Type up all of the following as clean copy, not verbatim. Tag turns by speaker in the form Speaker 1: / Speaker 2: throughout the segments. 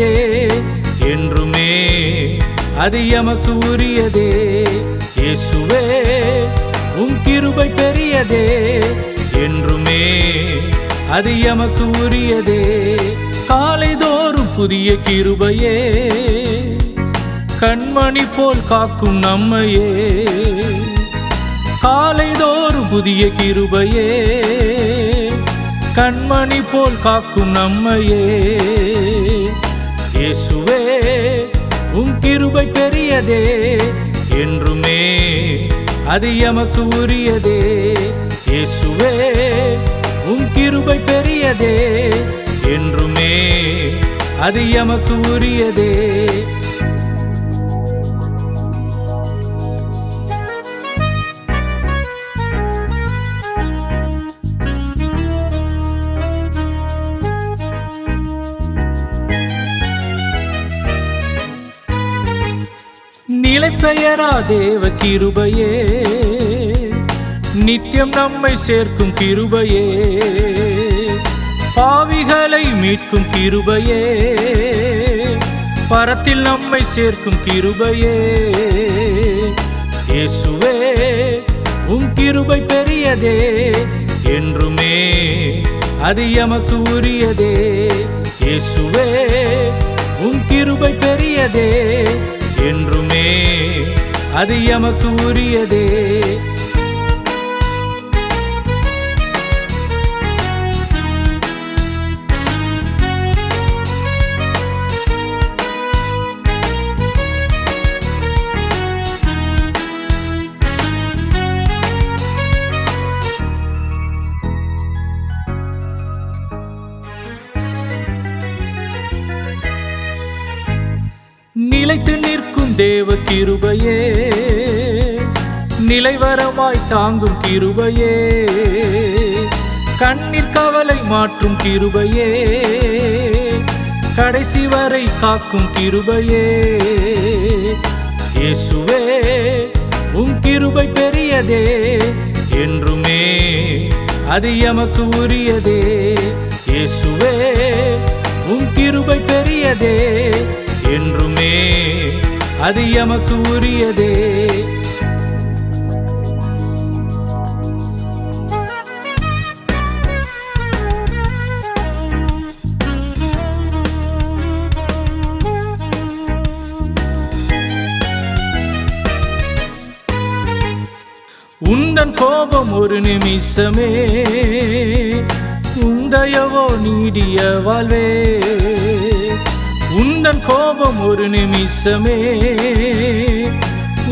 Speaker 1: பெரியதே, என்றுமே அது எமக்கு உரியதே. இயேசுவே உம் கிருபை பெரியதே, என்றுமே அது எமக்கு உரியதே. காலைதோறும் புதிய கிருபையே, கண்மணி போல் காக்கும் நம்மையே. காலைதோறும் புதிய கிருபையே, கண்மணி போல் காக்கும் நம்மையே. இயேசுவே உம் கிருபை பெரியதே, என்றுமே அது எமக்கு உரியதே. இயேசுவே உம் கிருபை பெரியதே, என்றுமே அது எமக்கு உரியதே. நிலை பெயரா தேவ கிருபையே, நித்தியம் நம்மை சேர்க்கும் கிருபையே. பாவிகளை மீட்கும் கிருபையே, பரத்தில் நம்மை சேர்க்கும் கிருபையே. இயேசுவே உம் கிருபை பெரியதே, என்றுமே அது எமக்கு உரியதே. இயேசுவே உம் கிருபை பெரியதே, என்றுமே அது எமக்கு உரியதே. நிலைத்து நிற்கும் தேவ கிருபையே, நிலைவரமாய் தாங்கும் கிருபையே. கண்ணீர் கவலை மாற்றும் கிருபையே, கடைசி வரை காக்கும் கிருபையே. இயேசுவே உம் கிருபை பெரியதே, என்றுமே அது எமக்கு உரியதே. இயேசுவே உம் கிருபை பெரியதே, என்றுமே அது எமக்கு உரியதே. உந்தன் கோபம் ஒரு நிமிஷமே, உந்தயவோ நீடிய வாழ்வே. உந்தன் கோபம் ஒரு நிமிஷமே,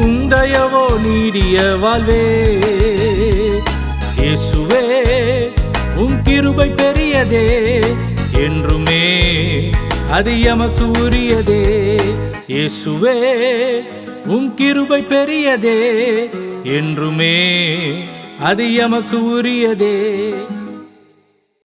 Speaker 1: உந்தயவோ நீடிய வாழ்வே. இயேசுவே உம் கிருபை பெரியதே, என்றுமே அது எமக்கு உரியதே. இயேசுவே உம் கிருபை பெரியதே, என்றுமே அது எமக்கு உரியதே.